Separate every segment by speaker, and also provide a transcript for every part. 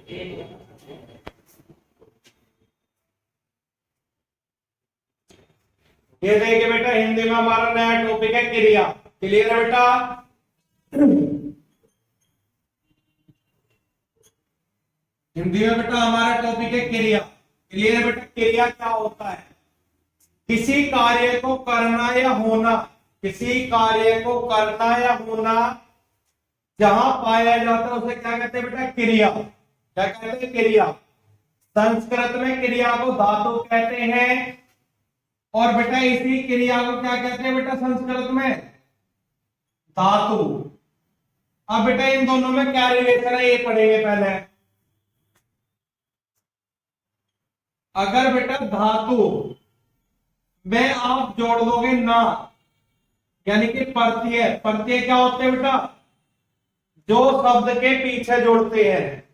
Speaker 1: ये देखिए बेटा, हिंदी में हमारा नया टॉपिक है क्रिया। क्लियर है बेटा? हिंदी में बेटा हमारा टॉपिक है क्रिया। क्लियर है बेटा? क्रिया क्या होता है? किसी कार्य को करना या होना, किसी कार्य को करना या होना जहां पाया जाता है उसे क्या कहते हैं बेटा? क्रिया। क्या कहते हैं? क्रिया। संस्कृत में क्रिया को धातु कहते हैं, और बेटा इसी क्रिया को क्या कहते हैं बेटा संस्कृत में? धातु। अब बेटा इन दोनों में क्या रिलेशन है ये पढ़ेंगे पहले। अगर बेटा धातु में आप जोड़ दोगे ना, यानी कि प्रत्यय, प्रत्यय क्या होते हैं बेटा? जो शब्द के पीछे जोड़ते हैं।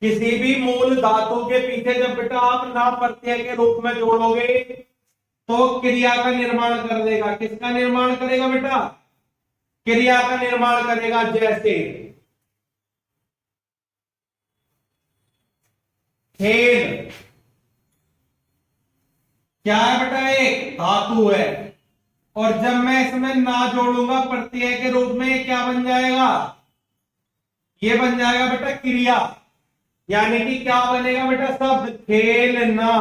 Speaker 1: किसी भी मूल धातु के पीछे जब बेटा आप ना प्रत्यय के रूप में जोड़ोगे तो क्रिया का निर्माण कर देगा। किसका निर्माण करेगा बेटा? क्रिया का निर्माण करेगा। जैसे खेल, क्या है बेटा? एक धातु है, और जब मैं इसमें ना जोड़ूंगा प्रत्यय के रूप में, ये क्या बन जाएगा? ये बन जाएगा बेटा क्रिया। यानी कि क्या बनेगा बेटा? शब्द खेलना।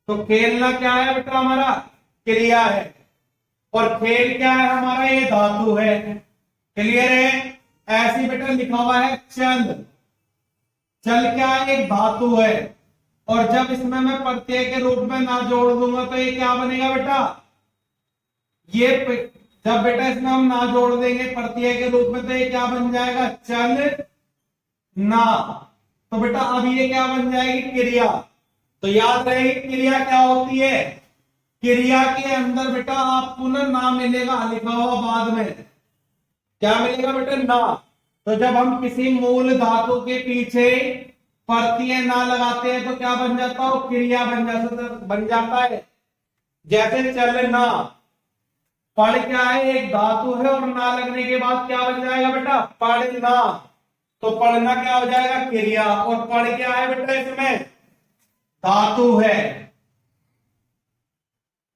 Speaker 1: तो खेलना क्या है बेटा? हमारा क्रिया है, और खेल क्या है हमारा? ये धातु है। क्लियर है? ऐसे बेटा लिखा हुआ है चल। चल क्या है? एक धातु है, और जब इसमें मैं प्रत्यय के रूप में ना जोड़ दूंगा तो ये क्या बनेगा बेटा? ये जब बेटा इसमें हम ना जोड़ देंगे प्रत्यय के रूप में तो ये क्या बन जाएगा? चल ना। तो बेटा अब ये क्या बन जाएगी? क्रिया। तो याद रहे क्रिया क्या होती है? क्रिया के अंदर बेटा आपको ना मिलेगा लिखा हुआ बाद में। क्या मिलेगा बेटा? ना। तो जब हम किसी मूल धातु के पीछे प्रत्यय ना लगाते हैं तो क्या बन जाता है? क्रिया बन जाता है। जैसे चलना, पढ़ क्या है? एक धातु है, और ना लगने के बाद क्या बन जाएगा बेटा? पढ़ना। तो पढ़ना क्या हो जाएगा? क्रिया। और पढ़ क्या है बेटा? इसमें धातु है।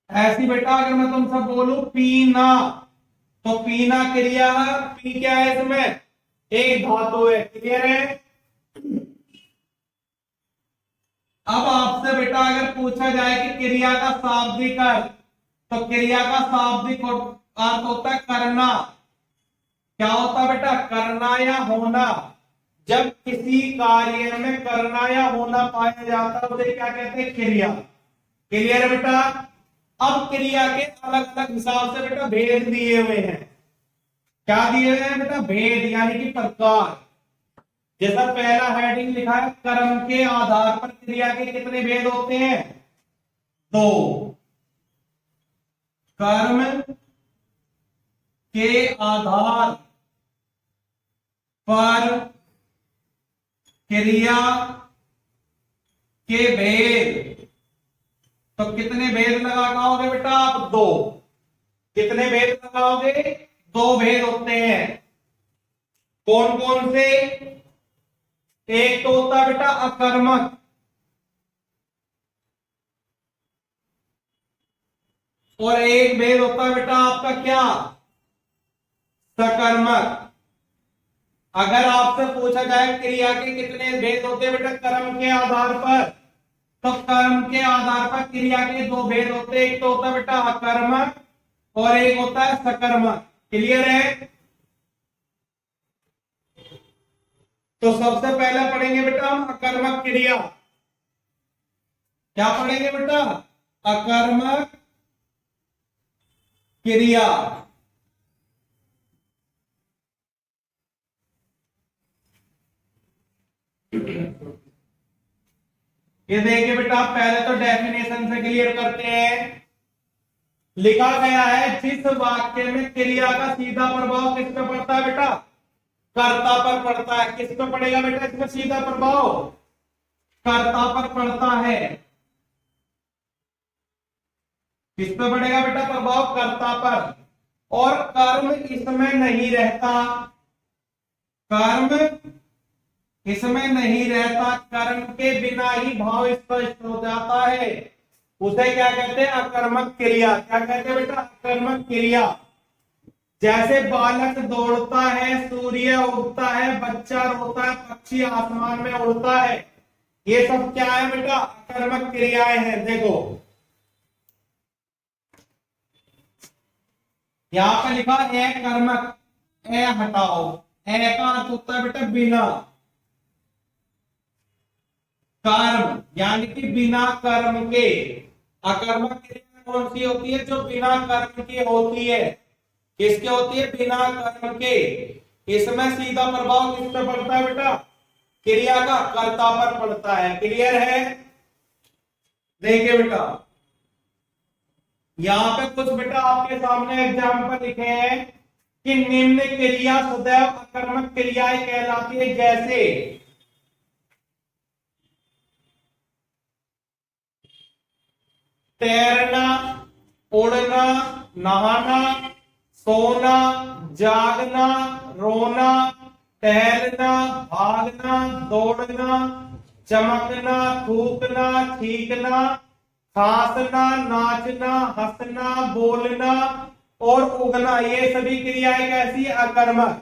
Speaker 1: ऐसी बेटा अगर मैं तुमसे बोलूं पीना, तो पीना क्रिया है। पी क्या है? इसमें एक धातु है। क्लियर है? अब आपसे बेटा अगर पूछा जाए कि क्रिया का शाब्दिक अर्थ, तो क्रिया का शाब्दिक अर्थ होता है करना। क्या होता है बेटा? करना या होना। जब किसी कार्य में करना या होना पाया जाता है उसे क्या कहते हैं? क्रिया। क्लियर है बेटा? अब क्रिया के अलग अलग हिसाब से बेटा भेद दिए हुए हैं। क्या दिए हुए हैं बेटा? भेद, यानी कि प्रकार। जैसा पहला हेडिंग लिखा है, कर्म के आधार पर क्रिया के कितने भेद होते हैं? 2। कर्म के आधार पर क्रिया के भेद। तो कितने भेद लगाओगे बेटा आप? 2। कितने भेद लगाओगे? 2 भेद होते हैं। कौन कौन से? एक तो होता है बेटा अकर्मक, और एक भेद होता है बेटा आपका क्या? सकर्मक। अगर आपसे पूछा जाए क्रिया के कितने भेद होते हैं बेटा कर्म के आधार पर, तो कर्म के आधार पर क्रिया के 2 भेद होते हैं। एक तो होता है बेटा अकर्मक, और एक होता है सकर्मक। क्लियर है? तो सबसे पहले पढ़ेंगे बेटा हम अकर्मक क्रिया। क्या पढ़ेंगे बेटा? अकर्मक क्रिया। ये देखिए बेटा, पहले तो डेफिनेशन से क्लियर करते हैं। लिखा गया है जिस वाक्य में क्रिया का सीधा प्रभाव किस पे पड़ता है बेटा? कर्ता पर पड़ता है। किस पे पड़ेगा बेटा इसका सीधा प्रभाव? कर्ता पर पड़ता है। किस पे पड़ेगा बेटा प्रभाव? कर्ता पर। और कर्म इसमें नहीं रहता। कर्म इसमें नहीं रहता, कर्म के बिना ही भाव स्पष्ट हो जाता है, उसे क्या कहते हैं? अकर्मक क्रिया। क्या कहते हैं बेटा? अकर्मक क्रिया। जैसे बालक दौड़ता है, सूर्य उगता है, बच्चा रोता है, पक्षी आसमान में उड़ता है, ये सब क्या है बेटा? अकर्मक क्रियाएं हैं। देखो यहां पर लिखा है कर्मक, ए हटाओ, ए का अर्थ होता है बेटा बिना। कर्म यानी कि बिना कर्म के। अकर्मक क्रिया कौन सी होती है? जो बिना कर्म की होती है। किसके होती है? बिना कर्म के। इसमें सीधा प्रभाव किस पे पड़ता है बेटा? क्रिया का कर्ता पर पड़ता है। क्लियर है? देखिए बेटा यहां पे कुछ बेटा आपके सामने एग्जाम्पल लिखे हैं कि निम्न क्रिया सदैव अकर्मक क्रियाएं कहलाती है, जैसे तैरना, उड़ना, नहाना, सोना, जागना, रोना, टहलना, भागना, दौड़ना, चमकना, थूकना, छींकना, खांसना, नाचना, हंसना, बोलना और उगना, ये सभी क्रियाएं कैसी है? अकर्मक।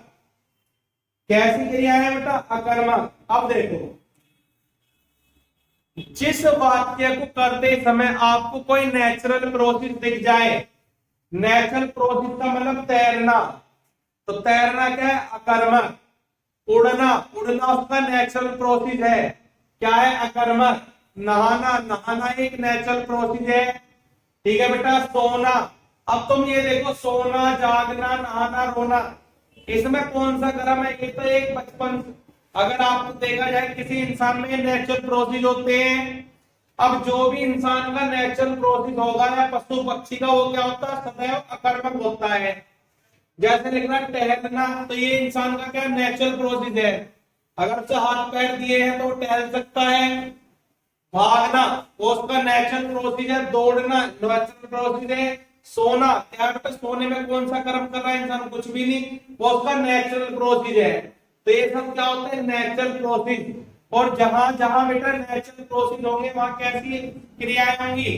Speaker 1: कैसी क्रिया है बेटा? अकर्मक। अब देखो जिस वाक्य को करते समय आपको कोई नेचुरल प्रोसेस दिख जाए, नेचुरल प्रोसेस का मतलब तैरना, तो तैरना क्या है? अकर्मक। उड़ना, उड़ना उसका नेचुरल प्रोसेस है, क्या है? अकर्मक। नहाना, नहाना एक नेचुरल प्रोसेस है, ठीक है बेटा। सोना, अब तुम ये देखो सोना, जागना, नहाना, रोना, इसमें कौन सा कर्म है? ये तो एक बचपन, अगर आपको देखा जाए किसी इंसान में नेचुरल प्रोसेस होते हैं। अब जो भी इंसान का नेचुरल प्रोसेस होगा या पशु पक्षी का, वो क्या होता है? सदैव अकर्मक होता है। जैसे लिखना टहलना, तो ये इंसान का क्या नेचुरल प्रोसेस है, अगर उसे हाथ पैर दिए हैं तो वो टहल सकता है। भागना वो उसका नेचुरल प्रोसेस है। दौड़ना नेचुरल प्रोसेस है। सोना क्या बेटा? सोने में कौन सा कर्म कर रहा है इंसान? कुछ भी नहीं, वो उसका नेचुरल प्रोसेस है। तो ये सब क्या होता है? Natural process. और जहां जहां बेटा नेचुरल प्रोसेस होंगे वहां कैसी क्रियाएं होंगी?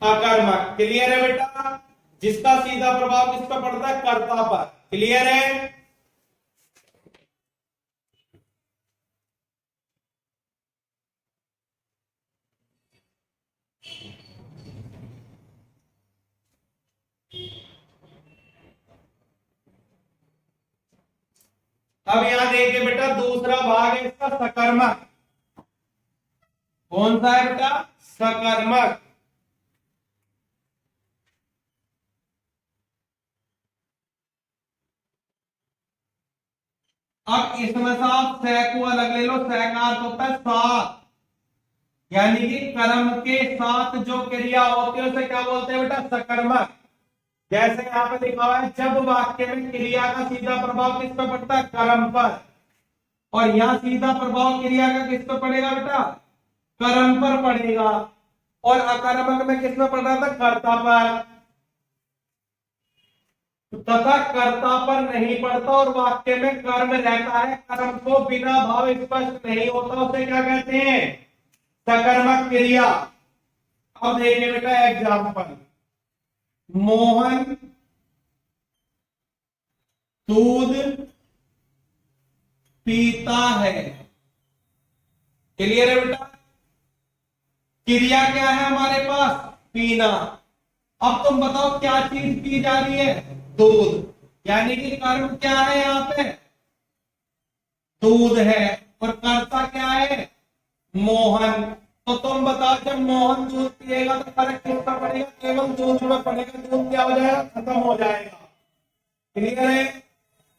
Speaker 1: अकर्मक। क्लियर है बेटा? जिसका सीधा प्रभाव किस पर पड़ता है? कर्ता पर। क्लियर है? अब यहां देखिए बेटा दूसरा भाग है इसका सकर्मक। कौन सा है बेटा? सकर्मक। अब इसमें से आप सह को अलग ले लो। सह का अर्थ होता है साथ, यानी कि कर्म के साथ जो क्रिया होती है उसे क्या बोलते हैं बेटा? सकर्मक। जैसे यहाँ पे लिखा हुआ है जब वाक्य में क्रिया का सीधा प्रभाव किस पर पड़ता है? कर्म पर। और यहाँ सीधा प्रभाव क्रिया का किस पर पड़ेगा बेटा? कर्म पर पड़ेगा। और अकर्मक में किस पर पड़ रहा था? कर्ता पर। तथा कर्ता पर नहीं पड़ता और वाक्य में कर्म रहता है, कर्म को बिना भाव स्पष्ट नहीं होता, उसे क्या कहते हैं? सकर्मक क्रिया। अब देखिए बेटा एग्जाम्पल, मोहन दूध पीता है। क्लियर है बेटा? क्रिया क्या है हमारे पास? पीना। अब तुम बताओ क्या चीज पी जा रही है? दूध। यानी कि कर्म क्या है यहाँ पे? दूध है। और कर्ता क्या है? मोहन। तो तुम बताओ जब मोहन दूध पिएगा तो फर्क किसका पड़ेगा? केवल दूध में पड़ेगा। दूध क्या हो जाएगा? खत्म हो जाएगा। क्लियर है?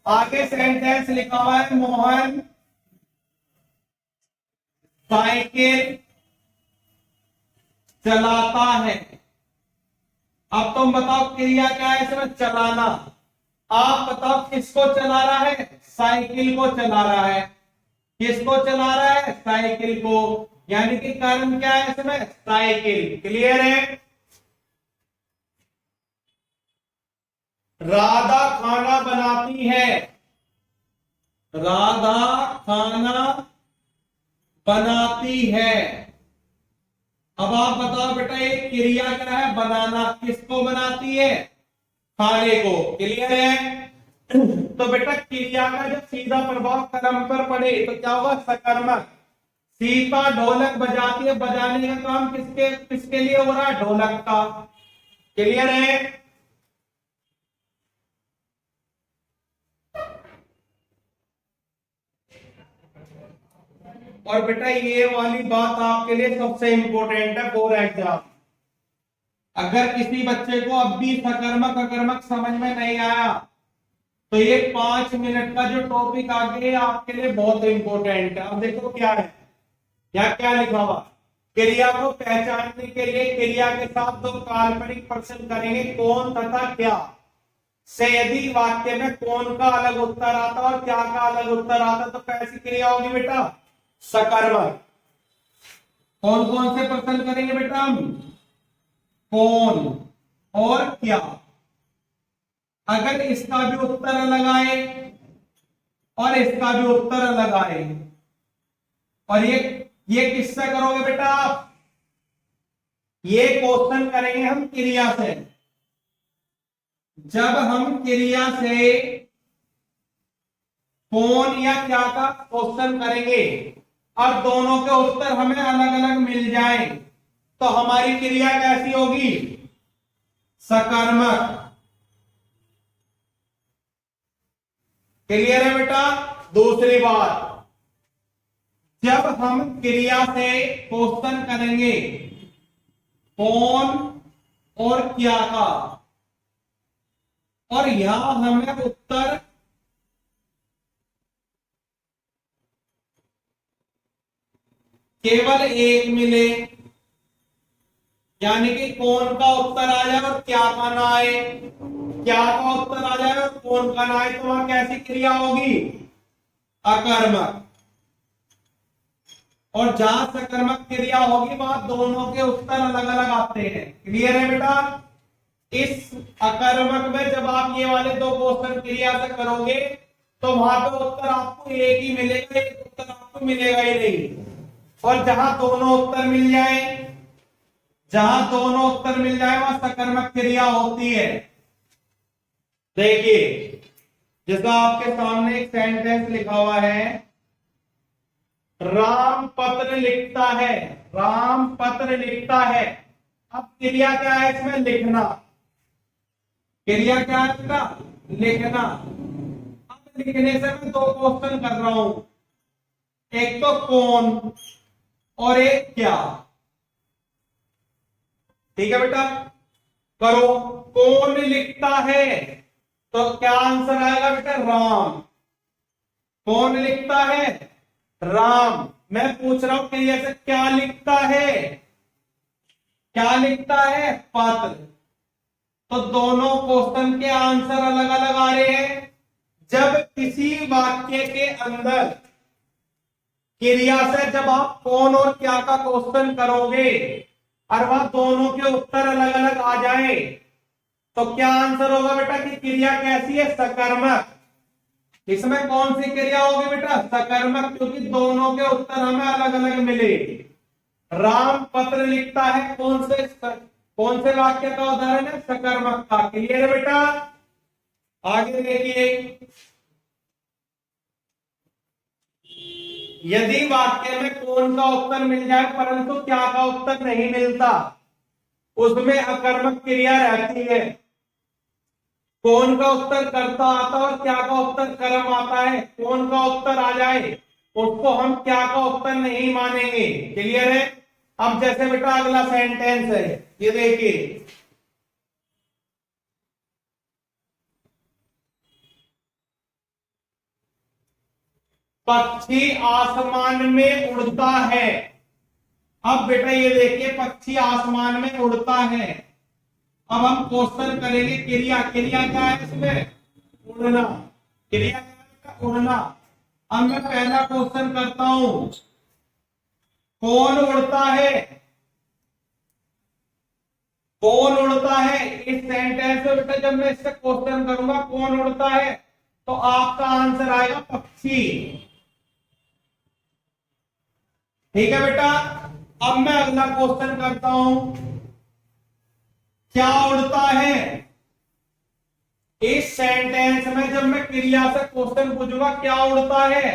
Speaker 1: आगे सेंटेंस लिखा हुआ है मोहन साइकिल चलाता है। अब तुम बताओ क्रिया क्या है इसमें? चलाना। आप बताओ किसको चला रहा है? साइकिल को चला रहा है। किसको चला रहा है? साइकिल को। यानी कि कर्म क्या है इसमें? साइकिल। क्लियर है? राधा खाना बनाती है। राधा खाना बनाती है। अब आप बताओ बेटा ये क्रिया क्या है? बनाना। किसको बनाती है? खाने को। क्लियर है? तो बेटा क्रिया का जब सीधा प्रभाव कर्म पर पड़े तो क्या होगा? सकर्मक। सीता ढोलक बजाती है, बजाने का काम किसके किसके लिए हो रहा है? ढोलक का। क्लियर है? और बेटा ये वाली बात आपके लिए सबसे इंपॉर्टेंट है फॉर एग्जाम। अगर किसी बच्चे को अब भी सकर्मक अकर्मक समझ में नहीं आया तो ये 5 मिनट का जो टॉपिक आगे है आपके लिए बहुत इंपॉर्टेंट है। अब देखो क्या है, या क्या लिखा हुआ? क्रिया को पहचानने के लिए क्रिया के साथ दो काल्पनिक प्रश्न करेंगे, कौन तथा क्या। से यदि वाक्य में कौन का अलग उत्तर आता और क्या का अलग उत्तर आता तो कैसी क्रिया होगी बेटा? सकर्मक। कौन कौन से प्रश्न करेंगे बेटा हम? कौन और क्या। अगर इसका भी उत्तर अलग आए और इसका भी उत्तर अलग आए, और ये किससे करोगे बेटा आप? ये क्वेश्चन करेंगे हम क्रिया से। जब हम क्रिया से कौन या क्या का क्वेश्चन करेंगे और दोनों के उत्तर हमें अलग अलग मिल जाए तो हमारी क्रिया कैसी होगी? सकर्मक। क्लियर है बेटा? दूसरी बात, जब हम क्रिया से क्वेश्चन करेंगे कौन और क्या का और यहां हमें उत्तर केवल एक मिले, यानी कि कौन का उत्तर आ जाए और क्या का ना आए, क्या का उत्तर आ जाए और कौन का ना आए, तो वहां कैसी क्रिया होगी? अकर्मक। और जहां सकर्मक क्रिया होगी वहां दोनों के उत्तर अलग अलग आते हैं। क्लियर है बेटा? इस अकर्मक में जब आप ये वाले दो क्वेश्चन क्रिया से करोगे तो वहां पे उत्तर आपको एक ही मिलेगा, एक उत्तर आपको मिलेगा ही नहीं। और जहां दोनों उत्तर मिल जाए, जहां दोनों उत्तर मिल जाए वहां सकर्मक क्रिया होती है। देखिए जैसा आपके सामने एक सेंटेंस लिखा हुआ है, राम पत्र लिखता है। राम पत्र लिखता है। अब क्रिया क्या है इसमें? लिखना। क्रिया क्या है इसका? लिखना। अब लिखने से मैं दो क्वेश्चन कर रहा हूं, एक तो कौन और एक क्या। ठीक है बेटा? करो। कौन लिखता है तो क्या आंसर आएगा बेटा? राम। कौन लिखता है? राम। मैं पूछ रहा हूं क्रिया से क्या लिखता है? क्या लिखता है? पत्र। तो दोनों क्वेश्चन के आंसर अलग अलग आ रहे हैं। जब किसी वाक्य के अंदर क्रिया से जब आप कौन और क्या का क्वेश्चन करोगे और वह दोनों के उत्तर अलग अलग आ जाए तो क्या आंसर होगा बेटा? कि क्रिया कैसी है? सकर्मक। इसमें कौन सी क्रिया होगी बेटा? सकर्मक, क्योंकि दोनों के उत्तर हमें अलग अलग मिले। राम पत्र लिखता है कौन से वाक्य का उदाहरण है? सकर्मक का। क्लियर है बेटा? आगे देखिए, यदि वाक्य में कौन का उत्तर मिल जाए परंतु क्या का उत्तर नहीं मिलता, उसमें अकर्मक क्रिया रहती है। कौन का उत्तर कर्ता आता और क्या का उत्तर कर्म आता है। कौन का उत्तर आ जाए उसको हम क्या का उत्तर नहीं मानेंगे। क्लियर है? अब जैसे बेटा अगला सेंटेंस है, ये देखिए, पक्षी आसमान में उड़ता है। अब बेटा ये देखिए, पक्षी आसमान में उड़ता है। अब हम क्वेश्चन करेंगे क्रिया। क्रिया क्या है इसमें? उड़ना। क्रिया क्या है? उड़ना। अब मैं पहला क्वेश्चन करता हूं, कौन उड़ता है? कौन उड़ता है? इस सेंटेंस में बेटा जब मैं इससे क्वेश्चन करूंगा कौन उड़ता है तो आपका आंसर आएगा पक्षी। ठीक है बेटा। अब मैं अगला क्वेश्चन करता हूं, क्या उड़ता है? इस सेंटेंस में जब मैं क्रिया से क्वेश्चन पूछूंगा क्या उड़ता है,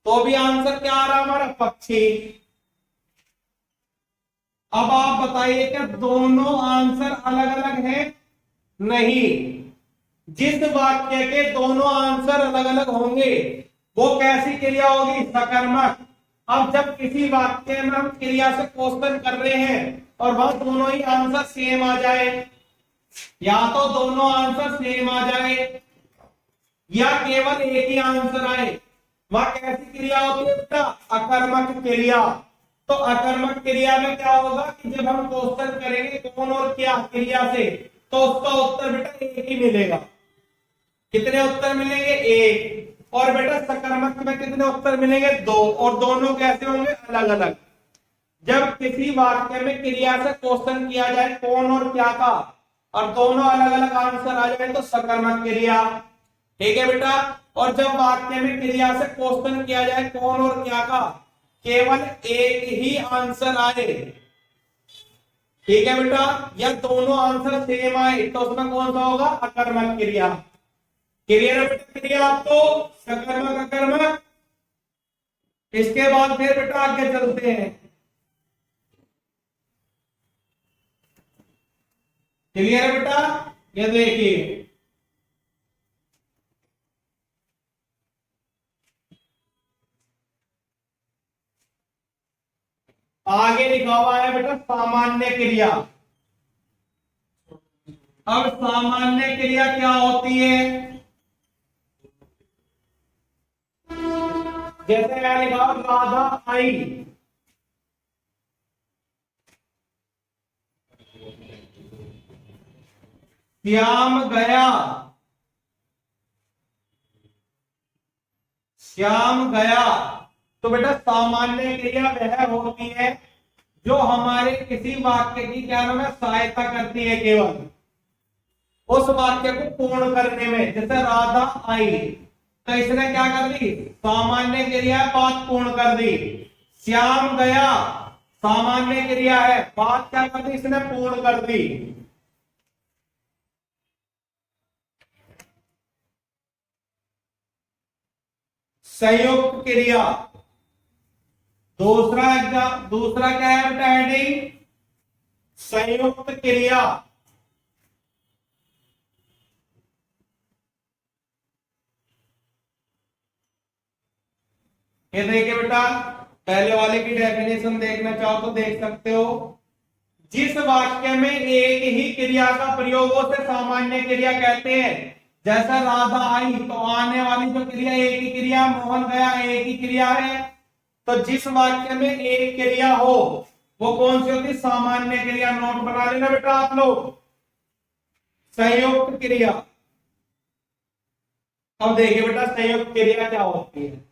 Speaker 1: तो भी आंसर क्या आ रहा है हमारा? पक्षी। अब आप बताइए क्या दोनों आंसर अलग अलग हैं? नहीं। जिस वाक्य के दोनों आंसर अलग अलग होंगे वो कैसी क्रिया होगी? सकर्मक। अब जब किसी वाक्य में हम क्रिया से क्वेश्चन कर रहे हैं और वह दोनों ही आंसर सेम आ जाए, या तो दोनों आंसर सेम आ जाए या केवल एक ही आंसर आए, वह कैसी क्रिया होती है बेटा? अकर्मक क्रिया। तो अकर्मक क्रिया में क्या होगा कि जब हम क्वेश्चन करेंगे कौन और क्या क्रिया से, तो उसका उत्तर बेटा एक ही मिलेगा। कितने उत्तर मिलेंगे? एक। और बेटा सकर्मक में कितने उत्तर मिलेंगे? दो। और दोनों कैसे होंगे? अलग अलग। जब किसी वाक्य में क्रिया से क्वेश्चन किया जाए कौन और क्या का, और दोनों अलग अलग आंसर आ जाए, तो सकर्मक क्रिया। ठीक है बेटा। और जब वाक्य में क्रिया से क्वेश्चन किया जाए कौन और क्या का, केवल एक ही आंसर आए, ठीक है बेटा, या दोनों आंसर सेम आए, तो उसमें कौन सा होगा? अकर्मक क्रिया। क्लियर है बेटा? क्रिया आपको सकर्मक अकर्मक। इसके बाद फिर बेटा आगे चलते हैं। क्लियर है बेटा? ये देखिए आगे लिखा हुआ है बेटा सामान्य क्रिया। अब सामान्य क्रिया क्या होती है? जैसे मैं लिखा राधा आई, श्याम गया, श्याम गया। तो बेटा सामान्य क्रिया वह होती है जो हमारे किसी वाक्य की क्या नाम है? सहायता करती है केवल उस वाक्य को पूर्ण करने में। जैसे राधा आई, तो इसने क्या कर दी? सामान्य क्रिया, बात पूर्ण कर दी। श्याम गया, सामान्य क्रिया है, बात क्या कर दी? इसने पूर्ण कर दी। संयुक्त क्रिया दूसरा क्या है बेटा? हेडिंग संयुक्त क्रिया। ये देखिए बेटा, पहले वाले की डेफिनेशन देखना चाहो तो देख सकते हो। जिस वाक्य में एक ही क्रिया का प्रयोग हो उसे सामान्य क्रिया कहते हैं। जैसा राधा आई, तो आने वाली जो क्रिया एक ही क्रिया, मोहन गया एक ही क्रिया है। तो जिस वाक्य में एक क्रिया हो वो कौन सी होती? सामान्य क्रिया। नोट बना लेना बेटा आप लोग, संयुक्त क्रिया। अब देखिए बेटा संयुक्त क्रिया क्या होती है?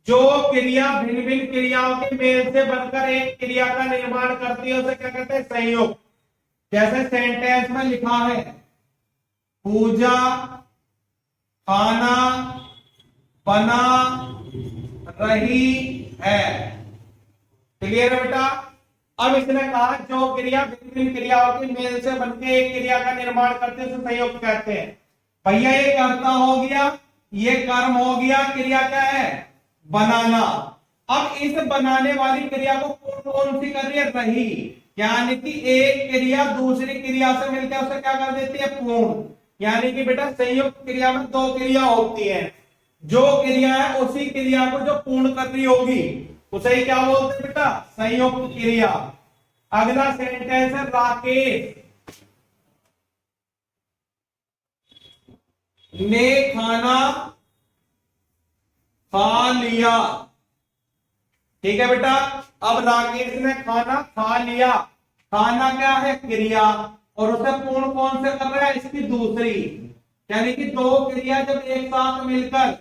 Speaker 1: जो क्रिया भिन्न भिन्न क्रियाओं के मेल से बनकर एक क्रिया का निर्माण करती है उसे क्या कहते हैं? संयुक्त। जैसे सेंटेंस में लिखा है पूजा खाना बना रही है। क्लियर है बेटा? अब इसने कहा जो क्रिया भिन्न क्रियाओं के मेल से बनकर एक क्रिया का निर्माण करते हैं उसे संयुक्त कहते हैं। भैया ये कर्ता हो गया, ये कर्म हो गया, क्रिया क्या है? बनाना। अब इस बनाने वाली क्रिया को कौन सी कर रही है? रही। यानी कि एक क्रिया दूसरी क्रिया से मिलकर उसे क्या कर देती है? पूर्ण। यानी कि बेटा संयुक्त क्रिया में दो क्रिया होती है, जो क्रिया है उसी क्रिया को जो पूर्ण कर रही होगी उसे ही क्या बोलते हैं बेटा? संयुक्त क्रिया। अगला सेंटेंस है राकेश ने खाना खा लिया। ठीक है बेटा? अब राकेश ने खाना खा लिया, खाना क्या है? क्रिया, और उसे पूर्ण कौन से कर रहा है? इसकी दूसरी। यानी कि दो क्रिया जब एक साथ मिलकर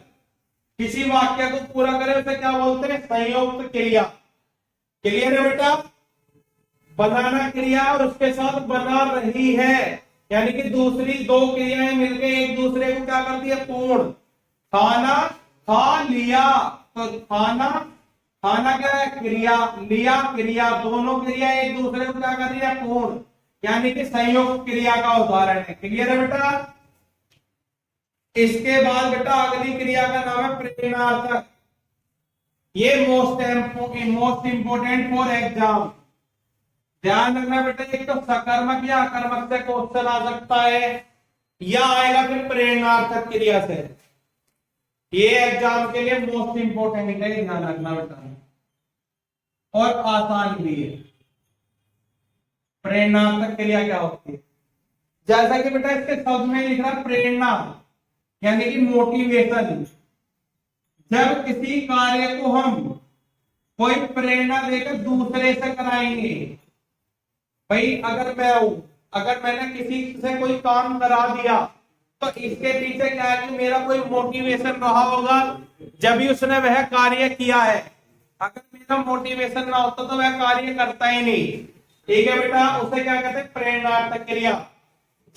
Speaker 1: किसी वाक्य को पूरा करे उसे क्या बोलते हैं? संयुक्त क्रिया। क्लियर है बेटा? बनाना क्रिया और उसके साथ बना रही है, यानी कि दूसरी दो क्रियाएं मिलकर एक दूसरे को क्या करती है, पूर्ण। खाना, खा लिया, तो खाना, खाना क्या है, क्रिया, लिया क्रिया, दोनों क्रिया एक दूसरे को क्या कर रही है, पूर्ण, यानी कि संयुक्त क्रिया का उदाहरण है। क्लियर है बेटा। इसके बाद बेटा अगली क्रिया का नाम है प्रेरणार्थक। ये मोस्ट इंपोर्टेंट फॉर एग्जाम। ध्यान रखना बेटा, एक तो सकर्मक या अकर्मक से क्वेश्चन आ सकता है, या आएगा फिर प्रेरणार्थक क्रिया से। ये एग्जाम के लिए मोस्ट इंपोर्टेंट है, ध्यान रखना बेटा, और आसान भी है। प्रेरणार्थक क्रिया क्या होती है, जैसा कि बेटा इसके शब्द में लिख रहा है प्रेरणा, यानी कि मोटिवेशन। जब किसी कार्य को हम कोई प्रेरणा देकर दूसरे से कराएंगे, भाई अगर मैं हूं, अगर मैंने किसी से कोई काम करा दिया तो इसके पीछे क्या है कि मेरा कोई मोटिवेशन रहा होगा, जब भी उसने वह कार्य किया है। अगर मेरा मोटिवेशन ना होता तो वह कार्य करता ही नहीं। ठीक है बेटा, उसे क्या कहते हैं, प्रेरणार्थक क्रिया।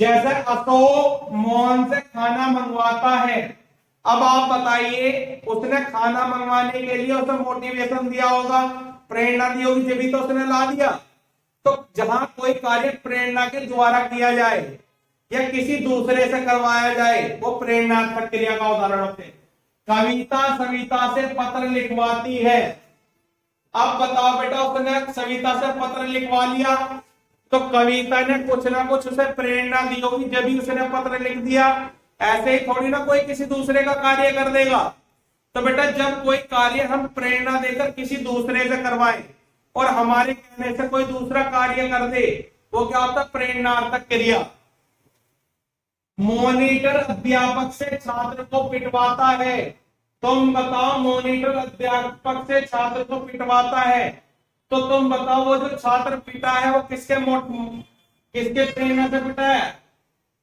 Speaker 1: जैसे अशोक मोहन से खाना मंगवाता है, अब आप बताइए, उसने खाना मंगवाने के लिए उसे मोटिवेशन दिया होगा, प्रेरणा दी होगी, जब भी तो उसने ला दिया। तो जहां कोई कार्य प्रेरणा के द्वारा किया जाए या किसी दूसरे से करवाया जाए, वो प्रेरणात्मक क्रिया का उदाहरण होते हैं। कविता सविता से पत्र लिखवाती है। अब बताओ बेटा, उसने सविता से पत्र लिखवा लिया तो कविता ने कुछ ना कुछ उसे प्रेरणा दी होगी, जब भी उसने पत्र लिख दिया। ऐसे ही थोड़ी ना कोई किसी दूसरे का कार्य कर देगा। तो बेटा जब कोई कार्य हम प्रेरणा देकर किसी दूसरे से करवाएं और हमारे कहने से कोई दूसरा कार्य कर दे, वो क्या होता है, प्रेरणार्थक क्रिया। मॉनिटर अध्यापक से छात्र को पिटवाता है। तुम बताओ, मॉनिटर अध्यापक से छात्र को पिटवाता है, तो तुम बताओ वो जो छात्र पिटा है वो किसके प्रेरणा से पिटा है,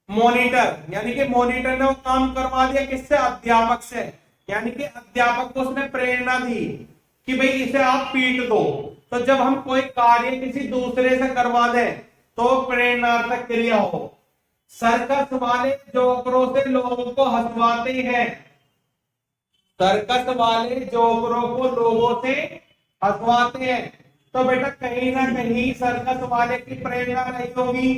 Speaker 1: मॉनिटर। यानी कि मॉनिटर ने वो काम करवा दिया किससे, अध्यापक से। यानी कि अध्यापक को उसने प्रेरणा दी कि भाई इसे आप पीट दो। तो जब हम कोई कार्य किसी दूसरे से करवा दें तो प्रेरणार्थक क्रिया हो। सर्कस वाले जोकरों से लोगों को हंसवाते हैं। सर्कस वाले जोकरों को लोगों से हंसवाते हैं, तो बेटा कहीं ना कहीं सर्कस वाले की प्रेरणा नहीं होगी।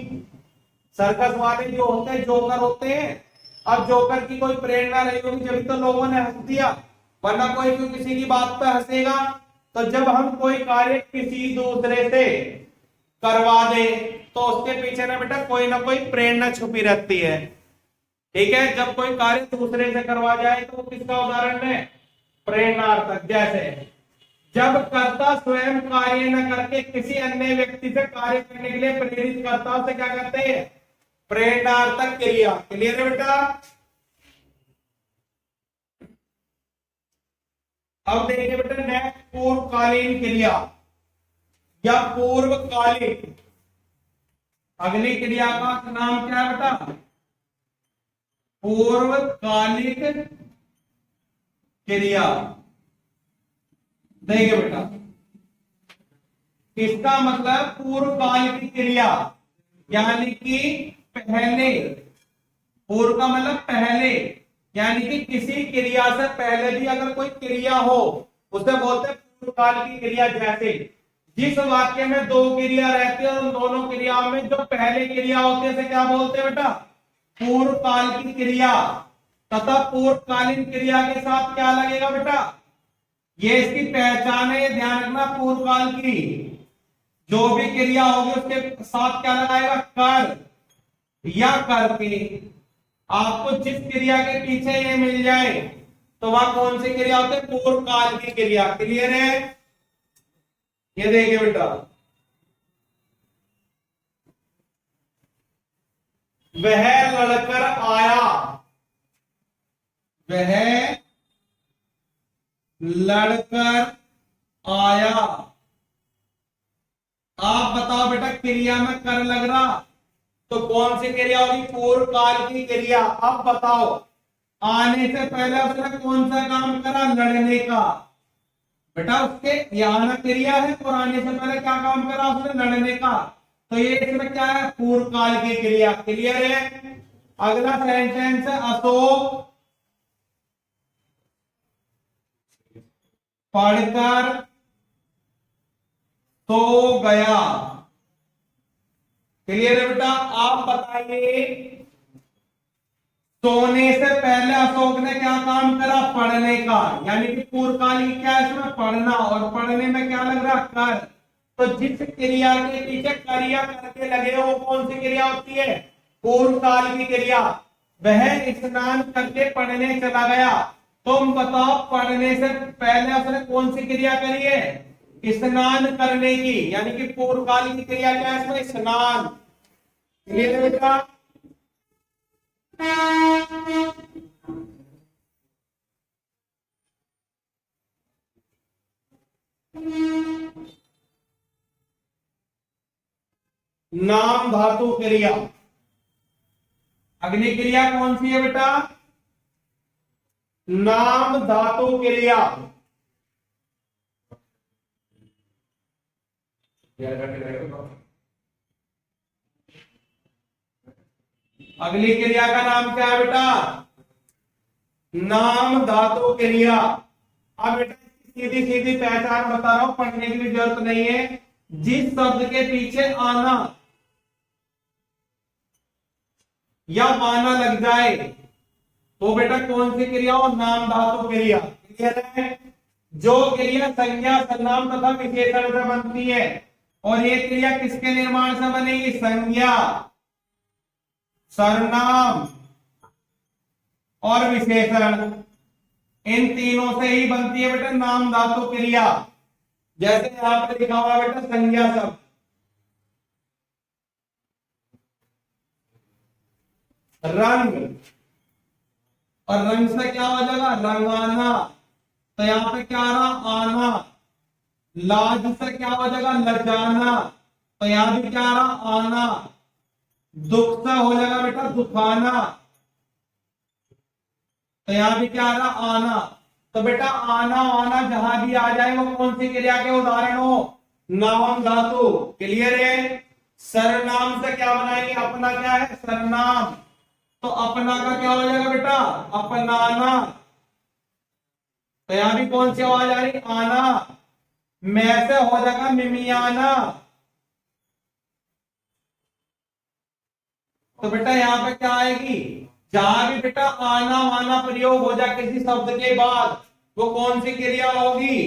Speaker 1: सर्कस वाले जो होते हैं जोकर होते हैं। अब जोकर की कोई प्रेरणा नहीं होगी, जब तो लोगों ने हंस दिया, वरना कोई भी किसी की बात पे हंसेगा। तो जब हम कोई कार्य किसी दूसरे से करवा दे तो उसके पीछे ना बेटा कोई ना कोई प्रेरणा छुपी रहती है। ठीक है, जब कोई कार्य दूसरे से करवा जाए तो किसका उदाहरण है, प्रेरणार्थक। जैसे जब कर्ता स्वयं कार्य न करके किसी अन्य व्यक्ति से कार्य करने के लिए प्रेरित करता, उसे क्या कहते हैं, प्रेरणार्थक क्रिया। क्लियर है बेटा। अब देखिए बेटा नेक्स्ट, पूर्वकालीन क्रिया या पूर्वकालीन। अगली क्रिया का नाम क्या है बेटा, पूर्वकालिक क्रिया। देखिए बेटा, इसका मतलब पूर्वकाल की क्रिया, यानी कि पहले। पूर्व का मतलब पहले, यानी कि किसी क्रिया से पहले भी अगर कोई क्रिया हो उसे बोलते हैं पूर्वकाल की क्रिया। जैसे जिस वाक्य में दो क्रिया रहती है और उन दोनों क्रियाओं में जो पहले क्रिया होती है उसे क्या बोलते हैं बेटा, पूर्वकाल की क्रिया। तथा पूर्वकालीन क्रिया के साथ क्या लगेगा बेटा, ये इसकी पहचान है, ध्यान रखना। पूर्वकाल की जो भी क्रिया होगी उसके साथ क्या लगाएगा, कर या करके। आपको जिस क्रिया के पीछे ये मिल जाए तो वह कौन सी क्रिया होती है, पूर्वकाल की क्रिया। क्लियर है। ये देखिए बेटा, वह लड़कर आया, वह लड़कर आया। आप बताओ बेटा, क्रिया में कर लग रहा तो कौन सी क्रिया होगी, पूर्वकाल की क्रिया। अब बताओ, आने से पहले उसने कौन सा काम करा, लड़ने का। बेटा उसके यहाँ क्रिया है और आने से पहले क्या काम करा उसने, लड़ने का। तो ये इसमें क्या है, पूर्व काल की क्रिया। क्लियर है। अगला सेंटेंस है अशोक पढ़कर सो गया। क्लियर है बेटा। आप बताइए, सोने से पहले अशोक ने क्या काम करा, पढ़ने का, यानी कि पूर्वकाल की क्या है इसमें, पढ़ना, और पढ़ने में क्या लग रहा, कर। तो जिस क्रिया के पीछे क्रिया करके लगे हो वो कौन सी क्रिया होती है, पूर्व काल की क्रिया। वह स्नान करके पढ़ने चला गया। तुम बताओ, पढ़ने से पहले उसने कौन सी क्रिया करी है, स्नान करने की, यानी कि पूर्व काल की क्रिया क्या है इसमें, स्नान। क्लियर है बेटा। नाम धातु क्रिया। अगली क्रिया कौन सी है बेटा, नाम धातु क्रिया। अगली क्रिया का नाम क्या है बेटा, नाम धातु क्रिया। अब बेटा सीधी सीधी पहचान बता रहा हूं, पढ़ने की भी जरूरत नहीं है। जिस शब्द के पीछे आना या वाना लग जाए तो बेटा कौन सी क्रिया हो, नाम धातु क्रिया। क्लियर है। जो क्रिया संज्ञा सर्वनाम तथा विशेषण से बनती है, और ये क्रिया किसके निर्माण से बनेगी, संज्ञा सर्वनाम और विशेषण, इन तीनों से ही बनती है बेटा नाम धातु क्रिया। जैसे यहां पर लिखा हुआ बेटा संज्ञा शब्द, रंग, और रंग से क्या हो जाएगा, रंगाना। तो यहां पे क्या रहा, आना। लाज से क्या हो जाएगा, लजाना। तो यहां भी क्या रहा, आना। दुख से हो जाएगा बेटा दुखाना। तो यहां भी क्या रहा, आना। तो बेटा आना आना जहां भी आ जाए वो कौन सी क्रिया के उदाहरण हो, नाम धातु। क्लियर है। सर्वनाम से क्या बनाएंगे, अपना क्या है, सर्वनाम। तो अपना का क्या हो जाएगा बेटा, अपनाना। तो यहां भी कौन सी आवाज आ रही, आना। मैं से हो जाएगा मिमियाना। तो बेटा यहां पे क्या आएगी, जहां भी बेटा आना वाना प्रयोग हो जाए किसी शब्द के बाद वो कौन सी क्रिया होगी,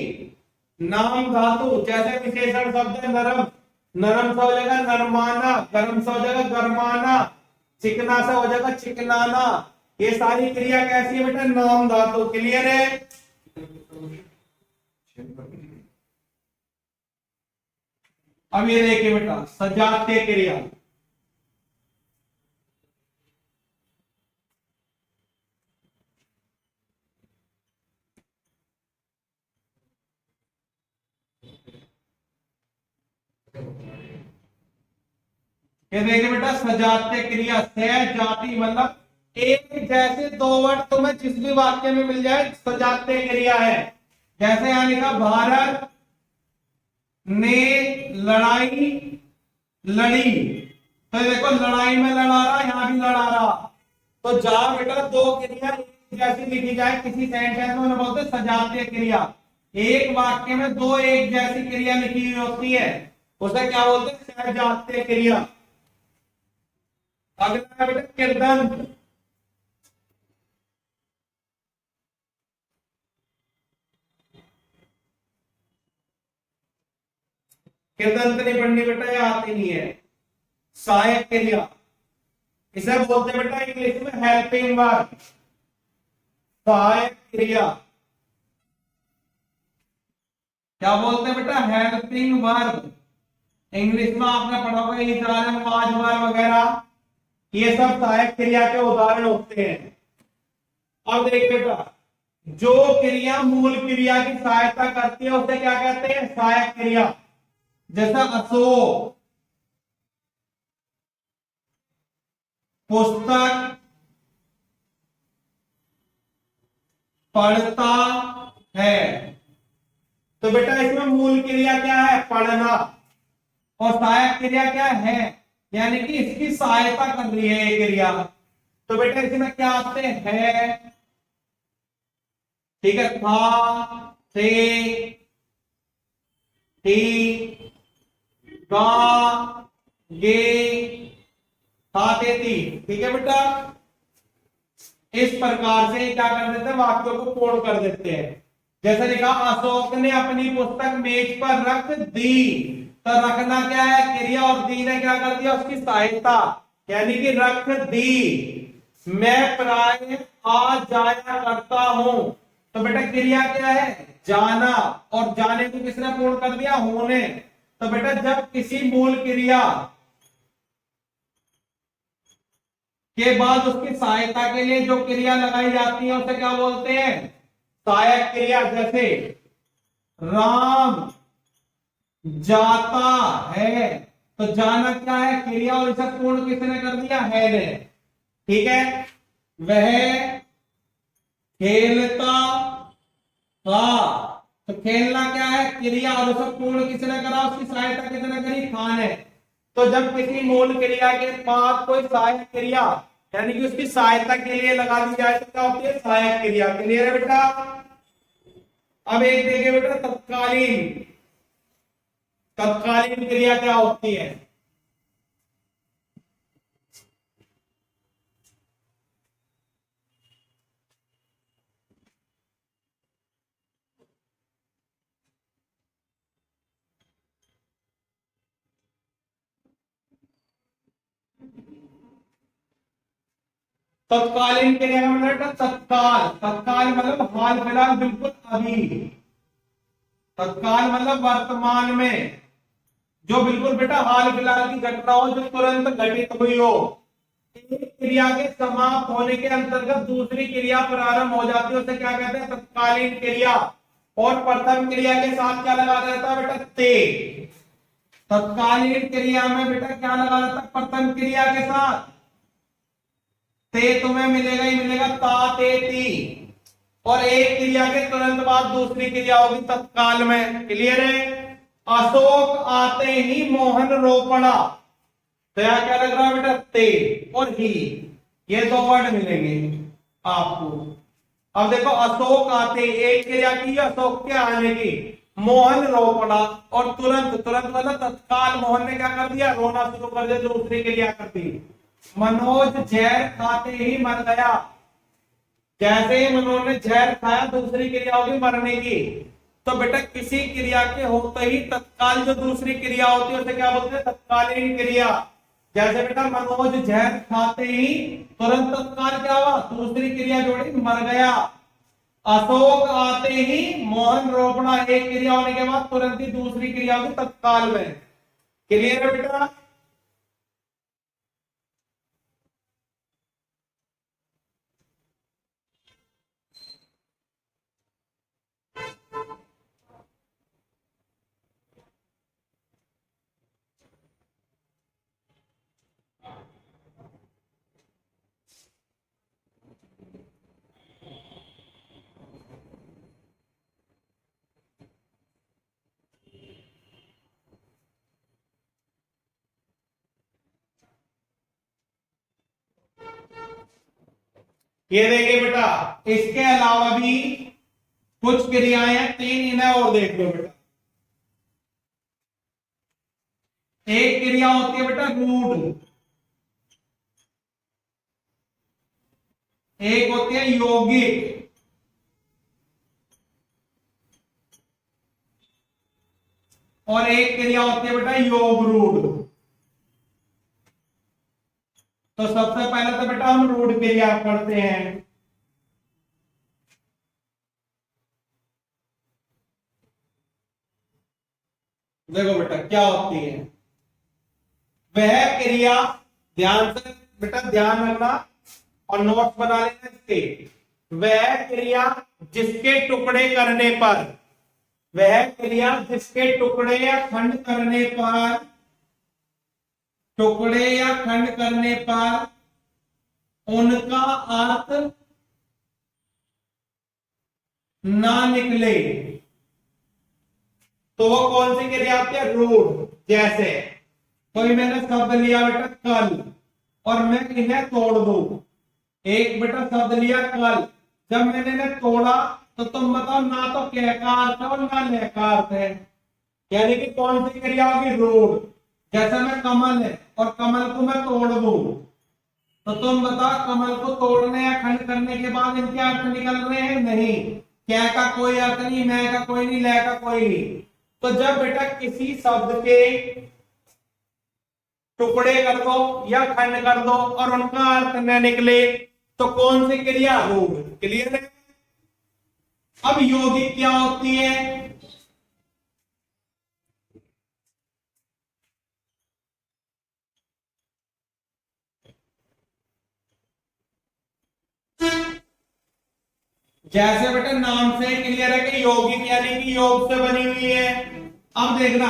Speaker 1: नाम धातु। जैसे विशेषण शब्द है नरम, नरम से हो जाएगा नरमाना, गर्म से हो जाएगा गरमाना, चिकना से हो जाएगा चिकनाना। ये सारी क्रिया कैसी है बेटा, नाम धातु। क्लियर है। अब ये देखिए बेटा सजातीय क्रिया। ये देखिए बेटा सजातीय क्रिया, सह जाति मतलब एक जैसे दो वर्ड तुम्हें जिस भी वाक्य में मिल जाए सजातीय क्रिया है। जैसे यहां लिखा भारत ने लड़ाई लड़ी, तो देखो लड़ाई में लड़ा रहा, यहां भी लड़ा रहा। तो जहां बेटा दो क्रिया एक जैसी लिखी जाए किसी सेंटेंस में बोलते सजातीय क्रिया। एक वाक्य में दो एक जैसी क्रिया लिखी हुई होती है उसे क्या बोलते हैं, सजातीय क्रिया। अगला बेटा किरदंत। किरदंत नहीं पढ़नी बेटा, ये आती नहीं है। सहायक क्रिया, इसे बोलते हैं बेटा इंग्लिश में हेल्पिंग वर्ब। सहायक क्रिया क्या बोलते हैं बेटा, हेल्पिंग वर्ब। इंग्लिश में आपने पढ़ा होगा इजारम वाजवर वगैरह, ये सब सहायक क्रिया के उदाहरण होते हैं। अब देख बेटा, जो क्रिया मूल क्रिया की सहायता करती है उसे क्या कहते हैं, सहायक क्रिया। जैसा अशोक पुस्तक पढ़ता है। तो बेटा इसमें मूल क्रिया क्या है, पढ़ना। और सहायक क्रिया क्या है, यानी कि इसकी सहायता कर रही है ये क्रिया। तो बेटा इसमें क्या आते हैं, ठीक है, था, थे, थी, गा, गे, था, थे, थी। ठीक है बेटा, इस प्रकार से क्या कर देते हैं, वाक्यों को पूर्ण कर देते हैं। जैसे लिखा, अशोक ने अपनी पुस्तक मेज पर रख दी। तो रखना क्या है, क्रिया, और दी ने क्या कर दिया, उसकी सहायता, यानी कि रख दी। मैं प्राय आ जाया करता हूं। तो बेटा क्रिया क्या है, जाना, और जाने को किसने पूर्ण कर दिया, होने। तो बेटा जब किसी मूल क्रिया के बाद उसकी सहायता के लिए जो क्रिया लगाई जाती है उसे क्या बोलते हैं, सहायक क्रिया। जैसे राम जाता है, तो जाना क्या है, क्रिया, और इसे पूर्ण किसने कर दिया, है ने। ठीक है, वह खेलता था, तो खेलना क्या है, क्रिया, और उसे पूर्ण किसने करा, उसकी सहायता किसने करी, था ने। तो जब किसी मूल क्रिया के बाद कोई सहायक क्रिया, यानी कि उसकी सहायता के लिए लगा दी जाए, तो क्या होती है, सहायक क्रिया। क्लियर है बेटा। अब एक देखिए बेटा, तत्कालीन, तत्कालीन क्रिया क्या होती है। तत्कालीन क्रिया का मतलब तत्काल, तत्काल मतलब हाल फिलहाल, बिल्कुल अभी। तत्काल मतलब वर्तमान में, जो बिल्कुल बेटा हाल फिलहाल की घटना हो, जो तुरंत घटित हुई हो। एक क्रिया के समाप्त होने के अंतर्गत दूसरी क्रिया प्रारंभ हो जाती है, उसे क्या कहते हैं, तत्कालीन क्रिया। और प्रथम क्रिया के साथ क्या लगा रहता है बेटा, ते। तत्कालीन क्रिया में बेटा क्या लगा रहता है, प्रथम क्रिया के साथ ते, तुम्हें मिलेगा ही मिलेगा, ता, ते, ती। और एक क्रिया के तुरंत बाद दूसरी क्रिया होगी तत्काल में। क्लियर है। अशोक आते ही मोहन रो पड़ा। तो यहां क्या लग रहा है बेटा, ते और ही, ये दो वर्ड मिलेंगे आपको। अब देखो, अशोक आते, एक क्रिया की अशोक के आने की, मोहन रो पड़ा, और तुरंत, तुरंत मतलब तत्काल मोहन ने क्या कर दिया, रोना शुरू कर दिया, दूसरी क्रिया कर दी। मनोज जहर खाते ही मर गया। जैसे ही मनोज ने जहर खाया, दूसरी क्रिया होगी मरने की। तो बेटा किसी क्रिया के होते ही तत्काल जो दूसरी क्रिया होती है उसे क्या बोलते हैं, तत्कालीन क्रिया। जैसे बेटा मनोज जहर खाते ही तुरंत तत्काल क्या हुआ, दूसरी क्रिया जोड़ी, मर गया। अशोक आते ही मोहन रोपड़ा, एक क्रिया होने के बाद तुरंत ही दूसरी क्रिया होगी तत्काल में। क्लियर है बेटा। ये देखिए बेटा, इसके अलावा भी कुछ क्रियाएं हैं, तीन, इन्हें और देख लो बेटा। एक क्रिया होती है बेटा रूढ़, एक होती है यौगिक, और एक क्रिया होती है बेटा योग रूढ़। तो सबसे पहले तो बेटा हम रूढ़ क्रिया पढ़ते हैं। देखो बेटा क्या होती है वह क्रिया, ध्यान से बेटा ध्यान रखना और नोट्स बना लेना इसके। वह क्रिया जिसके टुकड़े करने पर, वह क्रिया जिसके टुकड़े या खंड करने पर, टुकड़े या खंड करने पर उनका अर्थ ना निकले, तो वो कौन सी क्रिया होती है, रूढ़। जैसे कोई मैंने शब्द लिया बेटा कल और मैं इन्हें तोड़ दूं। एक बेटा शब्द लिया कल, जब मैंने इन्हें तोड़ा तो तुम बताओ ना तो क्या का अर्थ है और ना ले का अर्थ है, यानी कि कौन सी क्रिया होगी? रूढ़। जैसे मैं कमल है और कमल को मैं तोड़ दूं तो तुम बताओ कमल को तोड़ने या खंड करने के बाद इनके अर्थ निकल रहे हैं? नहीं। क्या का कोई अर्थ नहीं, मैं का कोई नहीं, ले का कोई नहीं। तो जब बेटा किसी शब्द के टुकड़े कर दो या खंड कर दो और उनका अर्थ न निकले तो कौन सी क्रिया? रूढ़। क्लियर है? अब यौगिक क्या होती है? जैसे बेटा नाम से क्लियर है कि यौगिक यानी कि योग से बनी हुई है। अब देखना,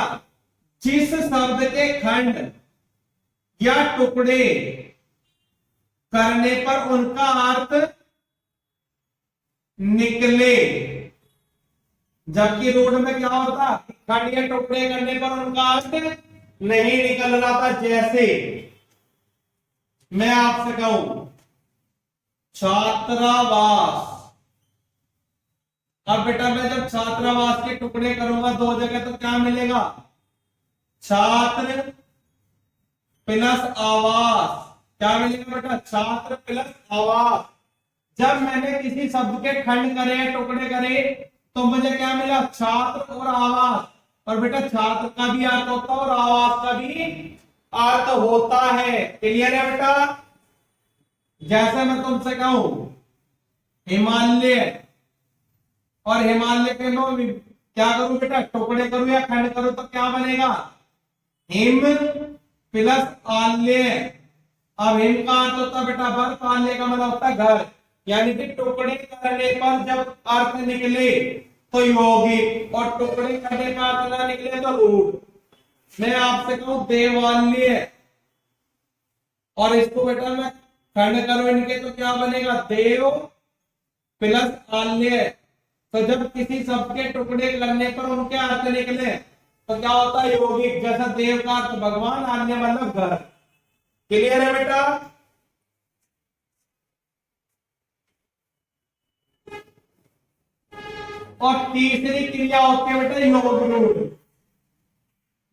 Speaker 1: जिस शब्द के खंड या टुकड़े करने पर उनका अर्थ निकले, जबकि रूढ़ में क्या होता? खंड या टुकड़े करने पर उनका अर्थ नहीं निकल रहा था। जैसे मैं आपसे कहूं छात्रावास, अब बेटा मैं जब छात्रावास के टुकड़े करूंगा दो जगह तो क्या मिलेगा? छात्र प्लस आवास। क्या मिलेगा बेटा? छात्र प्लस आवास। जब मैंने किसी शब्द के खंड करे, टुकड़े करे, तो मुझे क्या मिला? छात्र और आवास। और बेटा छात्र का भी अर्थ होता है और आवास का भी अर्थ होता है। क्लियर है बेटा? जैसे मैं तुमसे कहूं हिमालय, और हिमालय के मैं क्या करूं बेटा? टुकड़े करूं या खंड करूं तो क्या बनेगा? हिम प्लस आल्य। अब हिम का अर्थ होता है बेटा बर्फ, आल्य का मतलब होता है घर। यानी कि टुकड़े करने पर जब अर्थ निकले तो यौगिक, और टुकड़े करने का अर्थ ना निकले तो रूढ़। मैं आपसे कहूं देवालय, और इसको बेटा मैं खंड करूं इनके तो क्या बनेगा? देव प्लस आल्य। तो जब किसी शब्द के टुकड़े करने पर उनके अर्थ निकले तो क्या होता है? यौगिक। जैसा देव का अर्थ भगवान, आल्य मतलब घर। क्लियर है बेटा? और तीसरी क्रिया होती है बेटा योग रूढ़।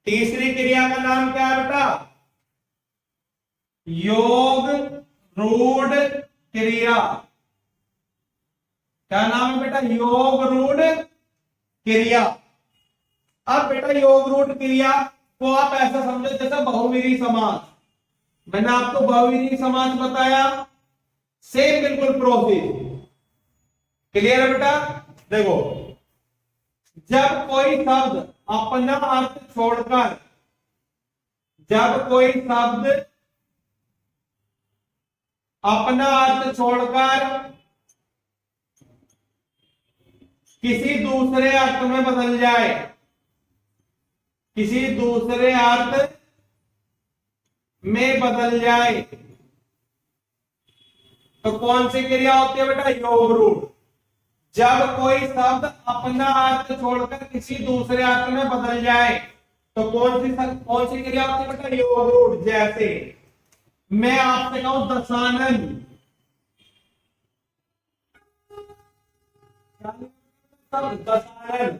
Speaker 1: तीसरी क्रिया का नाम क्या है बेटा? योग रूढ़ क्रिया। क्या नाम है बेटा? योग रूढ़ क्रिया। अब बेटा योग रूढ़ क्रिया को आप ऐसा समझो जैसे बहुवीरी समास। मैंने आपको बहुवीरी समास बताया, सेम बिल्कुल प्रोसेस। क्लियर है बेटा? देखो, जब कोई शब्द अपना अर्थ छोड़कर, जब कोई शब्द अपना अर्थ छोड़कर किसी दूसरे अर्थ में बदल जाए, किसी दूसरे अर्थ में बदल जाए, तो कौन सी क्रिया होती है बेटा? योग रूढ़। जब कोई शब्द अपना अर्थ छोड़कर किसी दूसरे अर्थ में बदल जाए तो कौन सी क्रिया होती है बेटा? योग रूढ़। जैसे मैं आपसे कहूं दशानन, दशानन।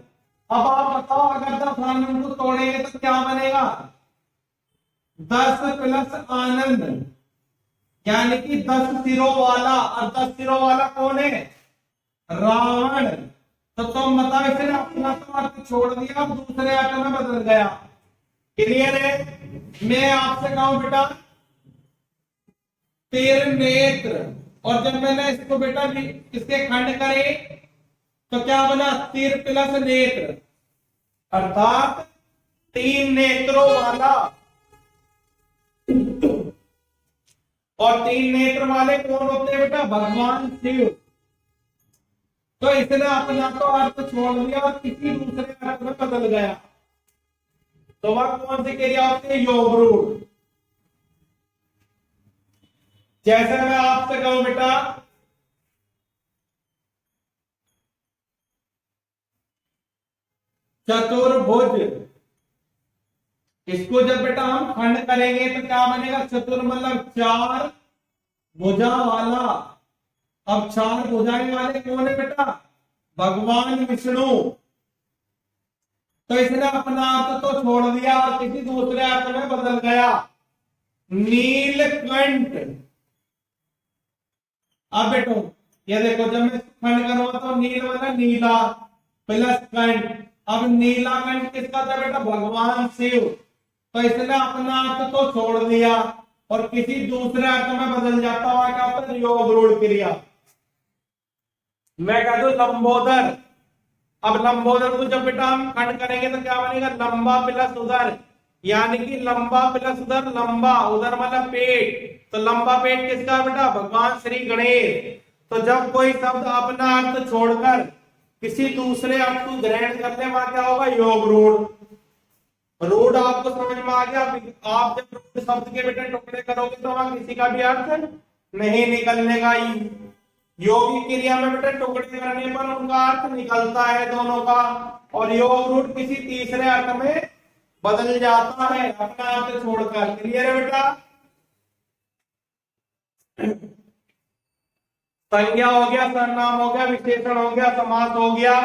Speaker 1: अब आप बताओ अगर दशानन को तोड़ेंगे तो क्या बनेगा? दस प्लस आनंद, यानी कि 10 सिरों वाला। और 10 सिरों वाला कौन है? रावण। तो तुम बताओ, इसने अपना तो अर्थ छोड़ दिया, अब दूसरे अर्थ में बदल गया। क्लियर है? मैं आपसे कहूं बेटा तिर नेत्र, और जब मैंने इसको बेटा इसके खंड करे तो क्या बना? तिर प्लस नेत्र, अर्थात 3 नेत्रों वाला। और 3 नेत्र वाले कौन होते हैं बेटा? भगवान शिव। तो इसने अपना तो अर्थ छोड़ दिया और किसी दूसरे अर्थ में बदल गया, तो वह कौन सी क्रिया होती है? योग रूढ़। जैसे मैं आपसे कहूं बेटा चतुर्भुज, इसको जब बेटा हम खंड करेंगे तो क्या बनेगा? चतुर मतलब चार भुजा वाला। अब चार भुजाएं वाले कौन है बेटा? भगवान विष्णु। तो इसने अपना अर्थ तो छोड़ दिया और किसी दूसरे अर्थ में बदल गया, नीलकंठ। अब बेटो ये देखो, जब मैं खंड करूंगा तो नील मतलब नीला प्लस कंठ। अब नीला कंठ किसका था बेटा? भगवान शिव। तो इसने अपना अर्थ तो छोड़ दिया और किसी दूसरे अर्थ में बदल जाता हुआ क्या होता है? योग रूढ़ क्रिया। मैं कह दूं लंबोदर। अब लंबोदर को जब बेटा हम खंड करेंगे तो क्या बनेगा? लंबा प्लस उदर, यानी कि लंबा प्लस उदर, लंबा उदर मतलब पेट। तो लंबा पेट किसका बेटा? भगवान श्री गणेश। तो जब कोई शब्द अपना अर्थ छोड़कर किसी दूसरे अर्थ को ग्रहण करने में क्या होगा? योग रूढ़। रूढ़ आपको समझ में आ गया? आप जब रूढ़ शब्द के बेटा टुकड़े करोगे तो वहां किसी का भी अर्थ नहीं निकलने का। योगी क्रिया में बेटा टुकड़े करने पर उनका अर्थ निकलता है दोनों का, और योग रूढ़ किसी तीसरे अर्थ में बदल जाता है अपना अर्थ छोड़कर। क्लियर है बेटा? संज्ञा हो गया, सर्वनाम हो गया, विशेषण हो गया, समास हो गया,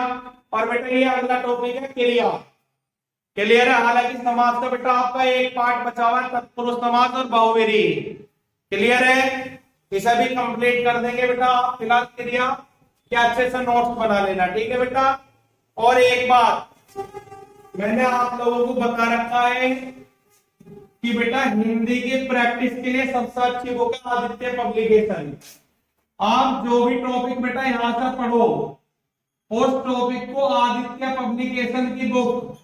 Speaker 1: और बेटा ये अगला टॉपिक है क्रिया। क्लियर है? हालांकि समास का बेटा आपका एक पार्ट बचा हुआ है, तत्पुरुष समास और बहुव्रीहि। क्लियर है? इसे भी कंप्लीट कर देंगे बेटा। आप फिलहाल क्रिया के अच्छे से नोट्स बना लेना, ठीक है बेटा? और एक बात मैंने आप लोगों को बता रखा है कि बेटा हिंदी की प्रैक्टिस के लिए सबसे अच्छी बुक है आदित्य पब्लिकेशन। आप जो भी टॉपिक बेटा यहां से पढ़ो उस टॉपिक को आदित्य पब्लिकेशन की बुक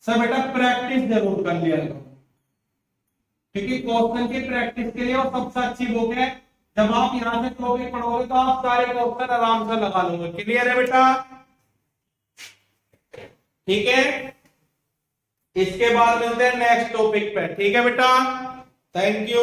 Speaker 1: सब बेटा प्रैक्टिस जरूर कर लिया करो, क्योंकि क्वेश्चन की प्रैक्टिस के लिए वो सबसे अच्छी बुक है। जब आप यहां से टॉपिक पढ़ोगे तो आप सारे क्वेश्चन आराम से लगा लोगे। क्लियर है बेटा? ठीक है, इसके बाद मिलते हैं नेक्स्ट टॉपिक पे। ठीक है बेटा? Thank you.